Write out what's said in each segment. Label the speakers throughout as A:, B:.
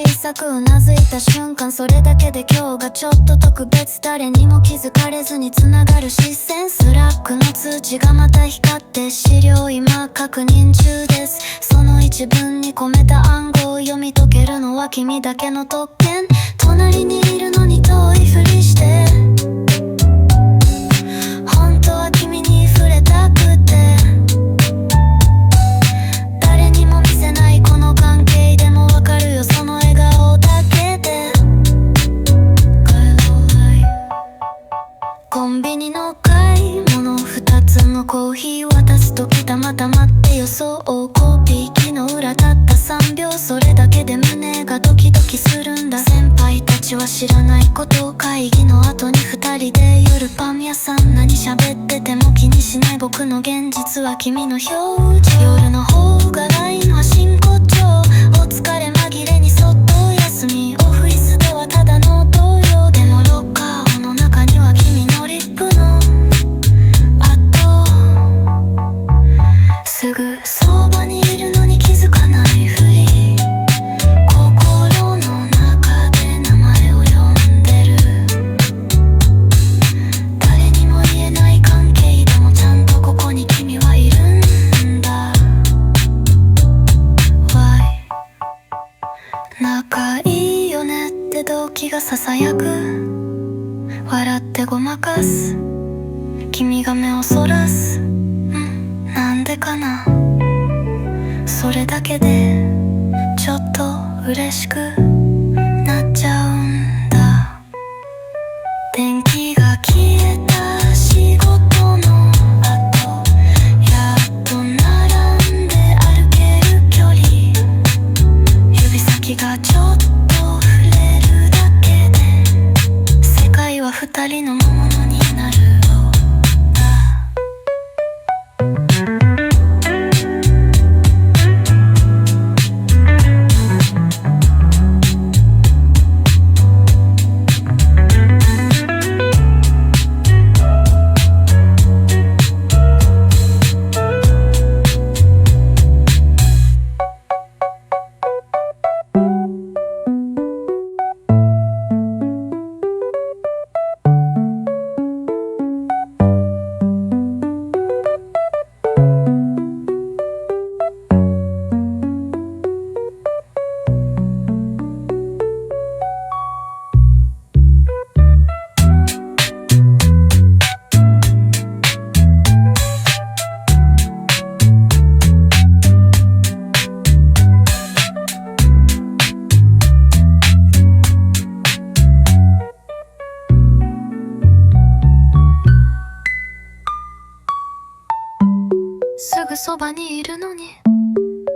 A: 小さくうなずいた瞬間、それだけで今日がちょっと特別。誰にも気づかれずに繋がる視線、スラックの通知がまた光って、資料今確認中です。その一文に込めた暗号を読み解けるのは君だけの特権。隣にいるのに遠いふりして、本当は君に触れたくて、誰にも見せないこの関係でもわかるよ、その笑顔だけで。コンビニの買い物、2つのコーヒー渡すときたまたまって予想、コピー機の裏たった3秒、それだけで胸がドキドキするんだ。先輩たちは知らないことを、会議の後に2人で夜パン屋さん、何喋ってても気にしない僕の現実は君の表情。夜の方が LINE は真骨頂、お疲れ紛れにそっと休み、オフィスではただの同僚、でもロッカーの中には君のリップの跡。すぐそばにいるのに気づかないふり、心の中で名前を呼んでる。誰にも言えない関係でもちゃんとここに君はいるんだ。 Why？ 仲いいよねって動機がささやく、笑ってごまかす、君が目をそらす、なんでかな、それだけでちょっと嬉しくなっちゃうんだ。電気が消えた仕事の後、やっと並んで歩ける距離、指先がちょっと触れるだけで世界は二人のものになる。すぐそばにいるのに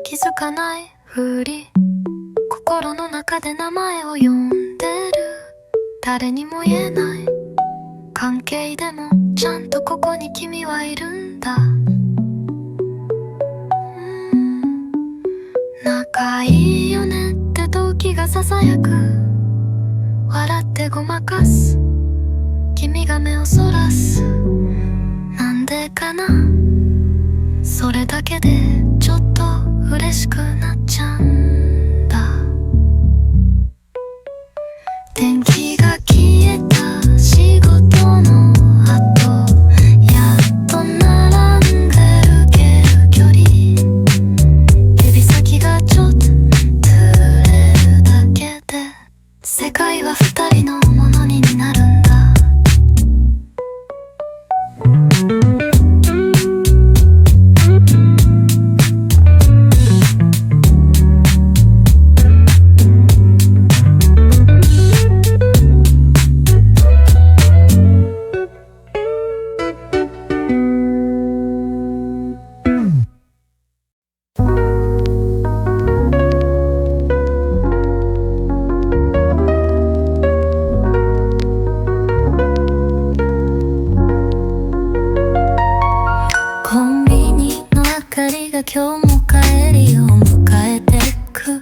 A: 気づかないふり、心の中で名前を呼んでる。誰にも言えない関係でもちゃんとここに君はいるんだ。仲いいよねって動機がささやく、笑ってごまかす、君が目をそらす、なんでかな、それだけでちょっと嬉しくなっちゃうんだ。電気が消えた仕事の後、やっと並んで歩ける距離、指先がちょっと触れるだけで世界は二人のものになるんだ。今日も帰りを迎えてく、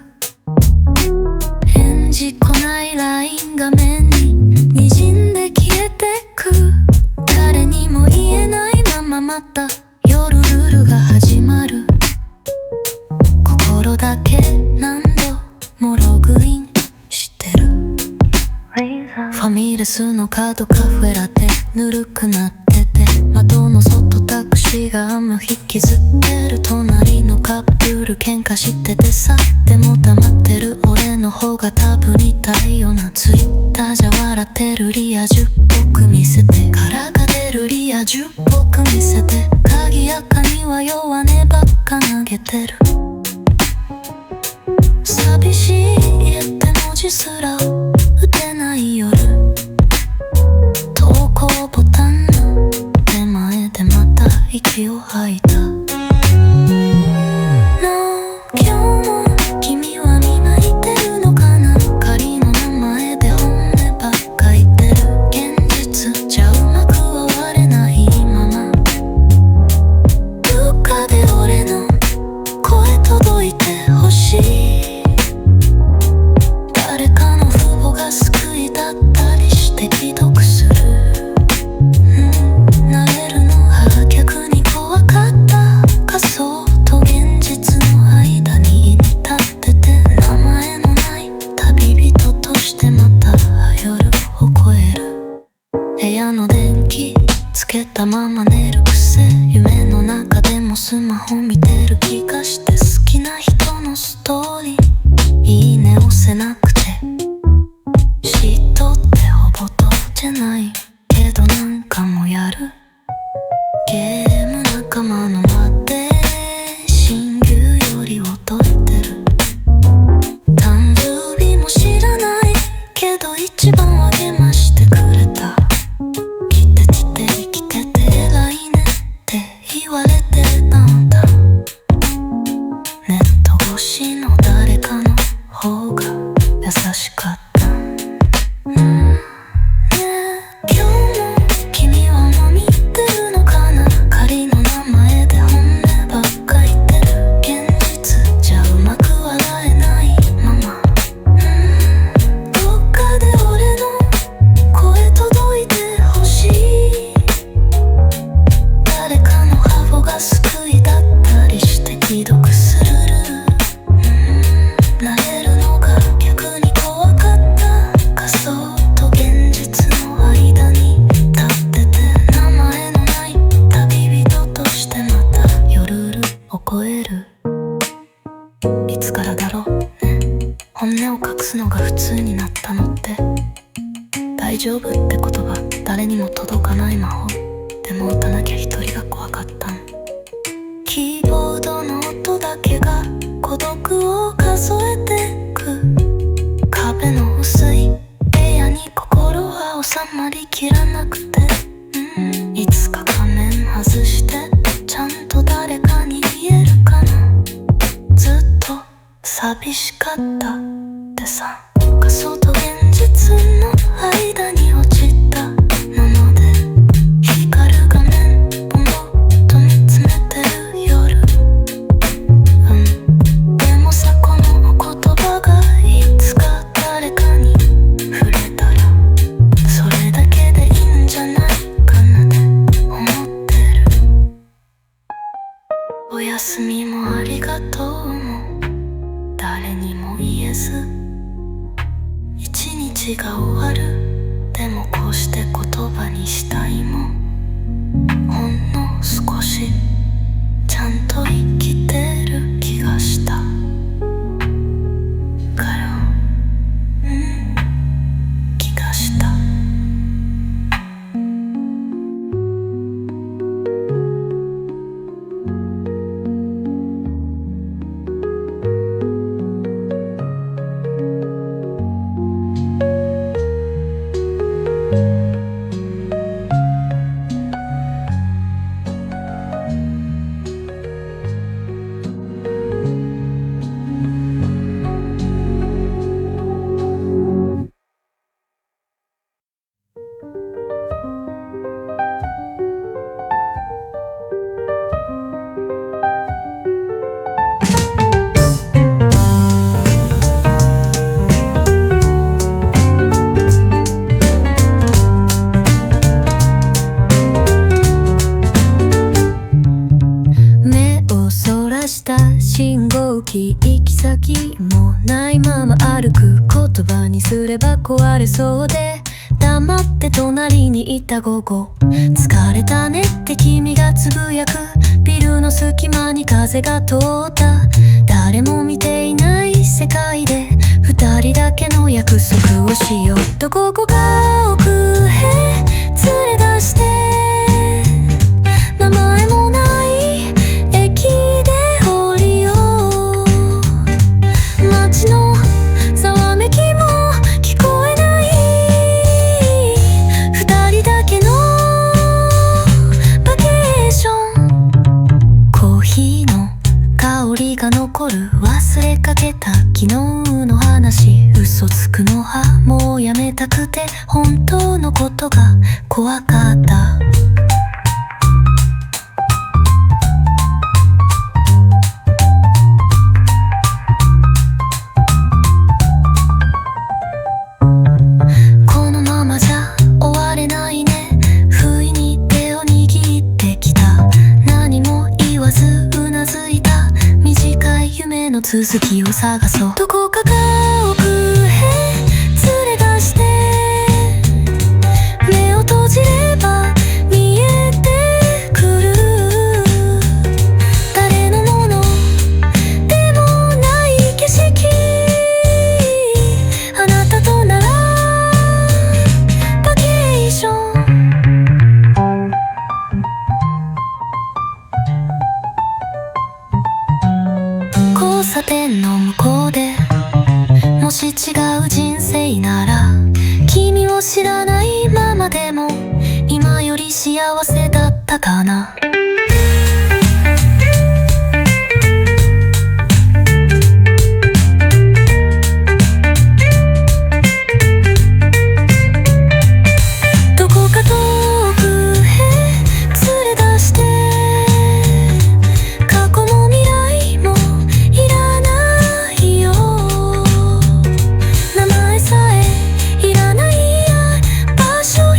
A: 返事来ない LINE 画面に滲んで消えてく、誰にも言えないまままた夜ルールが始まる。心だけ何度もログイン角カフェラテぬるくなってて、窓の外タクシーが雨を引きずってる。隣のカップル喧嘩しててさ、でも黙ってる俺の方が多分痛いよな。ツイッターじゃ笑ってるリア充っぽく見せて、殻が出るリア充っぽく見せて、鍵やかには弱音ばっか投げてる。寂しい家って文字すら打てない夜、投稿ボタンの手前でまた息を吐いた。今日も君は見泣いてるのかな。仮の名前で本音ばっか言ってる。現実じゃうまく終われないまま、どっかで俺の声届いてほしい。誰かの父母が救いだったりして既読する。なれるのは逆に怖かった。仮想と現実の間に立ってて、名前のない旅人としてまた夜を越える。部屋の電気つけたまま寝る癖、夢の中でもスマホ見てる気がして、好きな人のストーリーいいね押せなくて、嫉妬ってほぼとじゃないけどなんかもやる。ゲーム仲間の待って親友より劣ってる。誕生日も知らないけど一番励ましてくれた。来て来て生きてて偉いねって言われてたんだ。ネット越しの誰かの方が優しかった。今日も君はもう見てるのかな。仮の名前で本音ばっか言ってる。現実じゃうまく笑えないまま、どっかで俺の声届いてほしい。誰かの母母が救いだったりして既読する。なれるのが逆に怖かった。仮想と現実の間に立ってて、名前のない旅人としてまた夜を越える。いつからだろうね、本音を隠すのが普通になったのって。大丈夫って言葉誰にも届かない魔法でも打たなきゃ一人が怖かったん。キーボードの音だけが孤独を数えてく。壁の薄い部屋に心は収まりきらなくて、いつか仮面外してちゃんと誰かに言えるかな。ずっと寂しかったってさ。仮想と現実の間に落ちたもので、光る画面ぼんぼと見つめてる夜。でもさ、この言葉がいつか誰かに触れたら、それだけでいいんじゃないかなって思ってる。おやすみもありがとうも誰にも言えず、一日が終わる。でもこうして言葉にしたいもん、ほんの少しちゃんと生きてる気がしたから、気がした。行き先もないまま歩く。言葉にすれば壊れそうでダ黙って隣にいた午後、疲れたねって君がつぶやく。ビルの隙間に風が通った。誰も見ていない世界で二人だけの約束をしよう。どこが奥へ連れ出して、名前もない駅で降りよう。街のざわめきも聞こえない。二人だけのバケーション。コーヒーの香りが残る。忘れかけた昨日の話。嘘つくのはもうやめたくて、本当のことが怖かった。このままじゃ終われないね。不意に手を握ってきた。何も言わずうなずいた。短い夢の続きを探そう。どこかが奥へ連れ出して、目を閉じれば見えてくる。誰のものでもない景色。あなたとならバケーション。交差点の向こうで、もし違う人生なら、君を知らないままでも今より幸せだったかな。どこか遠くへ連れ出して、過去も未来もいらないよ。名前さえいらない場所へ。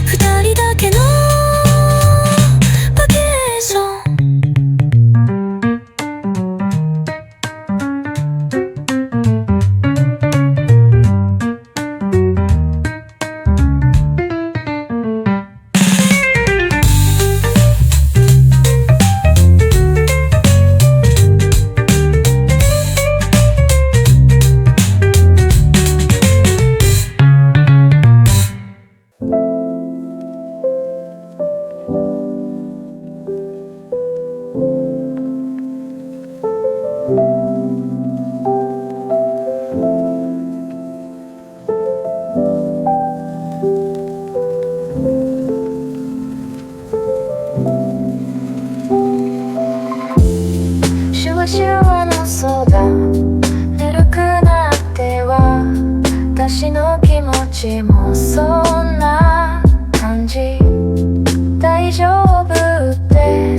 A: 二人だけのバケーション。シュワシュワの空、ぬるくなっては私の気持ちもそんな感じ。大丈夫って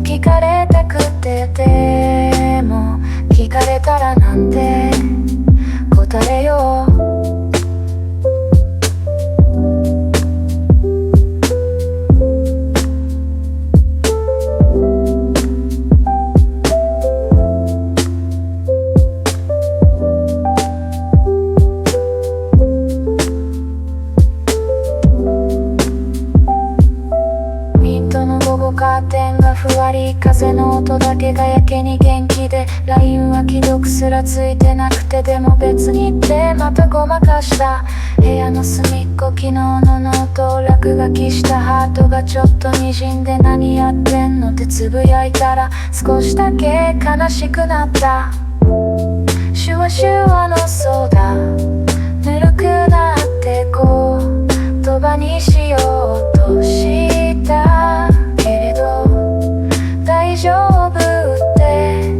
A: 聞かれたくて、でも聞かれたらなんて答えよう。カーテンがふわり、風の音だけがやけに元気で、 LINE は既読すらついてなくて、でも別にってまたごまかした。部屋の隅っこ昨日のノートを落書きしたハートがちょっと滲んで、何やってんのってつぶやいたら少しだけ悲しくなった。シュワシュワの空、ぬるくなって言葉にしようとしたけれど、大丈夫って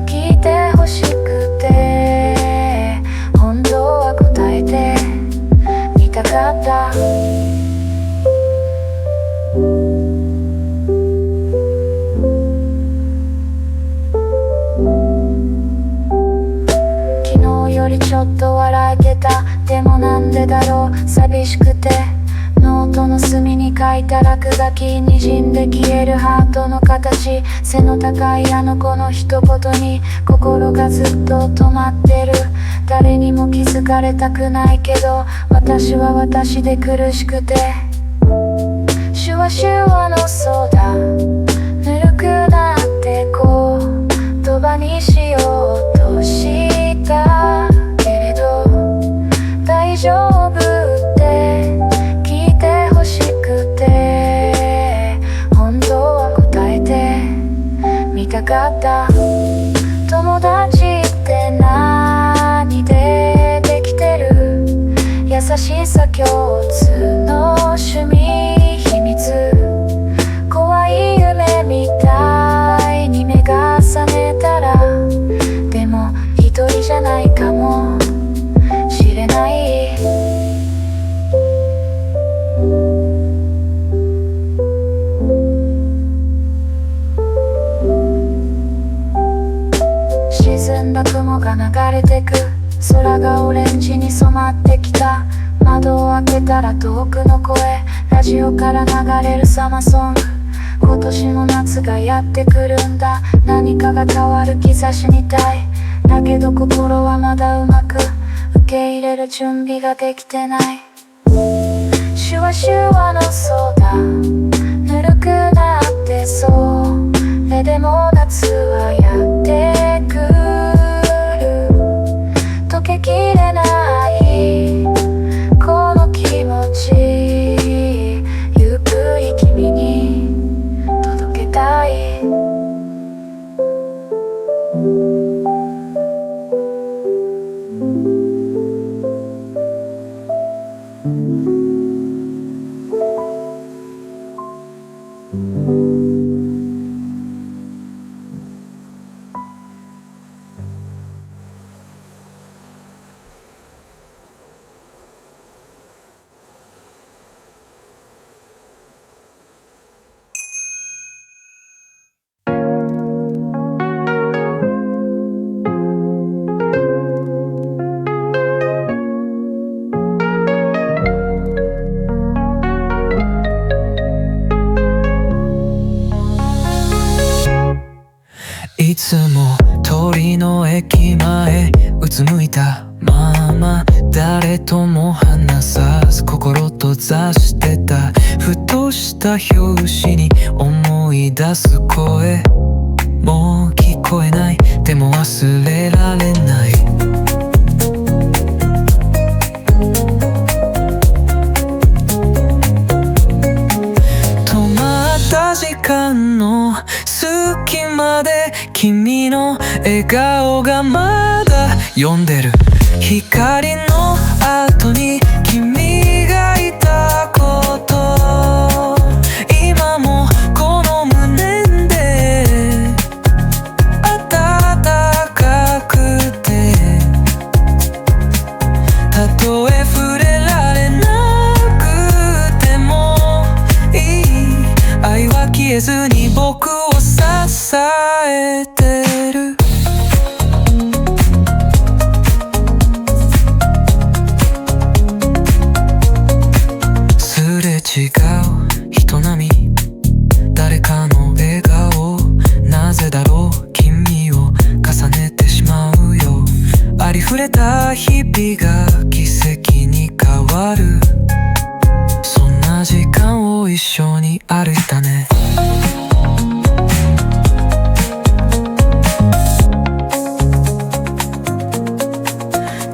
A: 聞いてほしくて、本当は答えてみたかった。昨日よりちょっと笑えてた。でもなんでだろう、寂しくてノートの隅に
B: 書いた落書きにじんで消えるハートの形、背の高いあの子の一言に心がずっと止まってる。誰にも気づかれたくないけど、私は私で苦しくて、シュワシュワのソーダぬるくなって言葉にしようとしたけれど、大丈夫って聞いてほしくて、本当は答えてみたかった。友達って何でできてる？優しさ共通の趣味秘密、怖い夢みたいに目が覚めたら、でも一人じゃないかもしれない。沈んだ雲が流れてく、空がオレンジに染まってきた。窓を開けたら遠くの声、ラジオから流れるサマーソング。今年の夏がやってくるんだ、何かが変わる兆しみたい。だけど心はまだうまく受け入れる準備ができてない。シュワシュワのソーダぬるくなってそう、でも夏はやってくる。溶けきれないこの気持ち、ゆっくり君に届けたい。
C: いつも通りの駅前うつむいたまま、誰とも話さず心閉ざしてた。ふとした拍子に思い出す声、もう聞こえない、でも忘れられない。止まった時間の隙間で君の笑顔がまだ読んでる。光の後に君がいたこと、今もこの胸で暖かくて、たとえ触れられなくてもいい、愛は消えずに僕を支えてる。すれ違う人並み、誰かの笑顔、なぜだろう君を重ねてしまうよ。ありふれた日々が奇跡に変わる、そんな時間を一緒に歩いたね。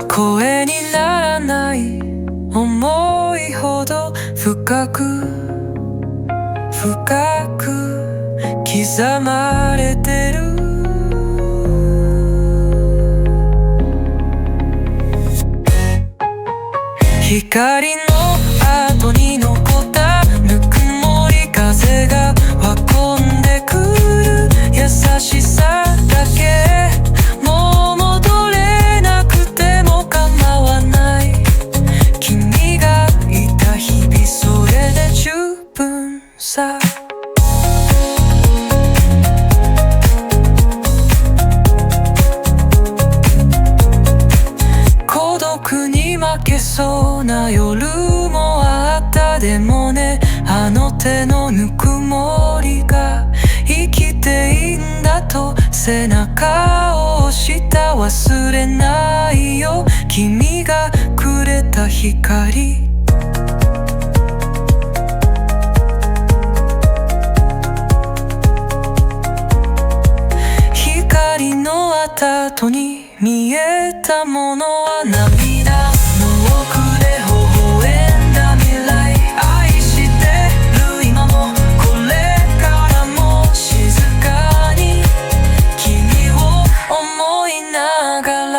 C: 声にならない思いほど深く深く刻まれてる。光の後に残ったぬくもり、風が運んでくる優しさだけ、もう戻れなくても構わない。君がいた日々それで十分さ。孤独に負けそうな夜もあった、でもね、ああの手のぬくもりが生きていいんだと背中を押した忘れないよ君がくれた光光のあった後に見えたものは涙の奥で微笑んだ未来愛してる今もこれからも静かに君を思いながら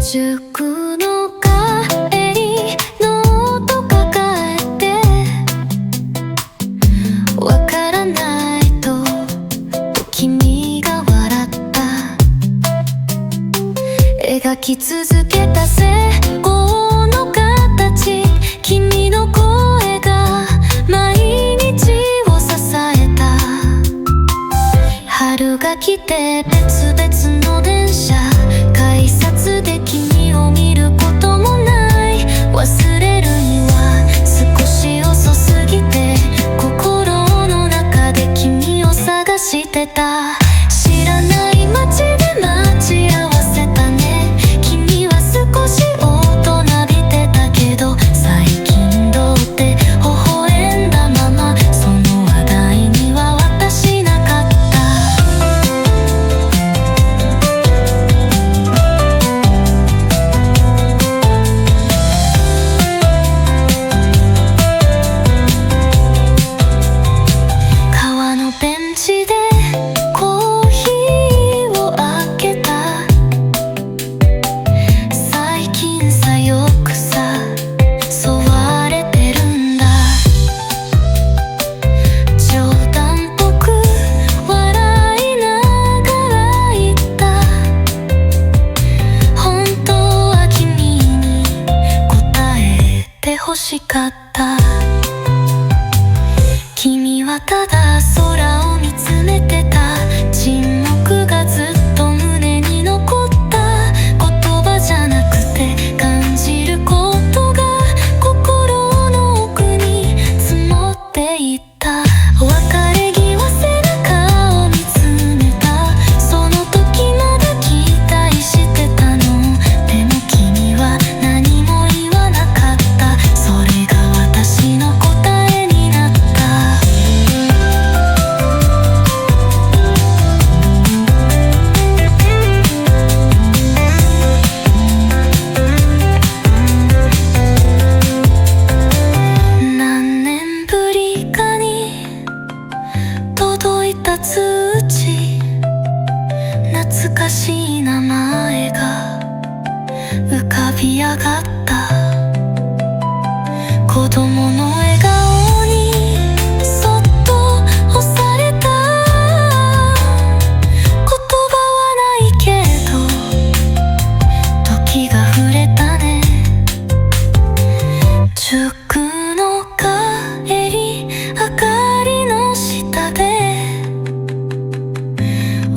A: 塾の帰りの音抱えてわからないと君が笑った描き続けた成功の形君の声が毎日を支えた春が来て別々の電車改札で君を見ることもない忘れるには少し遅すぎて心の中で君を探してた知らない街で待ち合わせたね君は少し大人びてたけど最近どうって微笑んだままその話題には私なかった川のベンチでコーヒーを開けた最近さよくさ沿われてるんだ冗談っぽく笑いながら言った本当は君に答えて欲しかった君はただ空を見つめてた沈黙がずっと胸に残った言葉じゃなくて感じることが心の奥に積もっていった別れ際背中を見つめたその時まだ期待してたのでも君は何も言わなかったそれが私の答えになった何年ぶりかに届いた通知懐かしい名前が浮かび上がった子供の笑顔にそっと押された言葉はないけど時が触れたね塾の帰り明かりの下で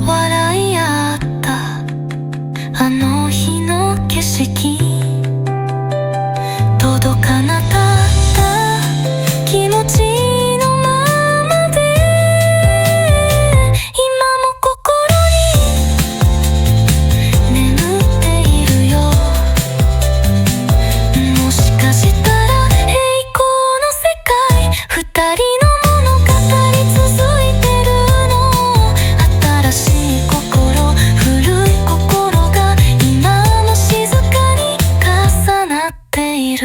A: 笑い合ったあの日の景色届かなかった気持ちのままで今も心に眠っているよもしかしたら平行の世界二人の物語続いてるの新しい心古い心が今も静かに重なっている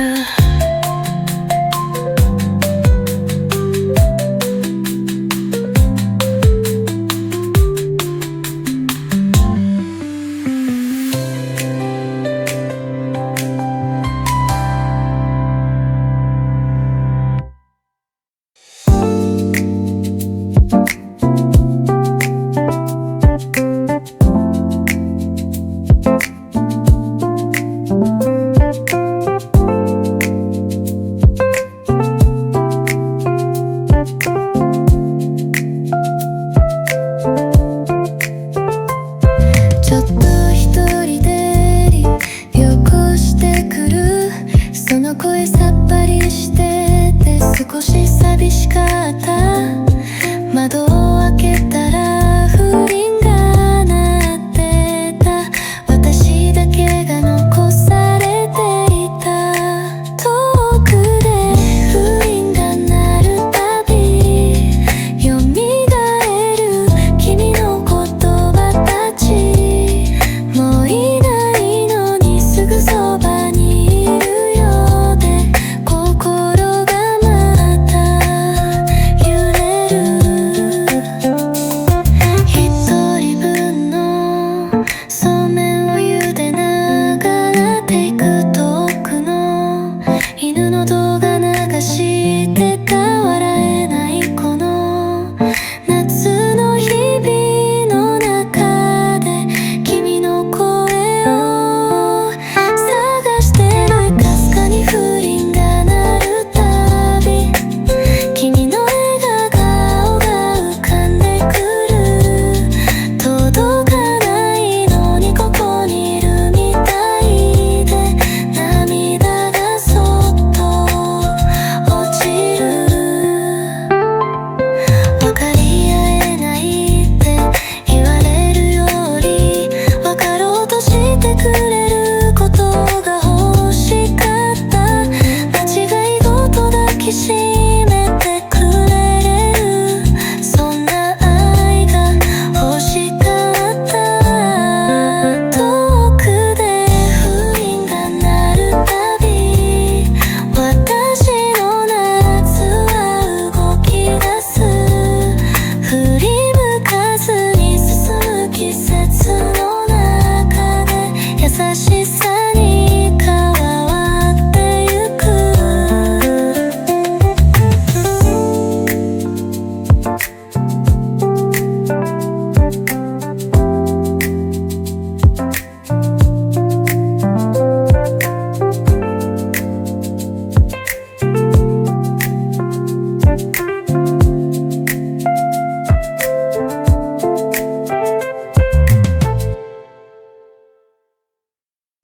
A: し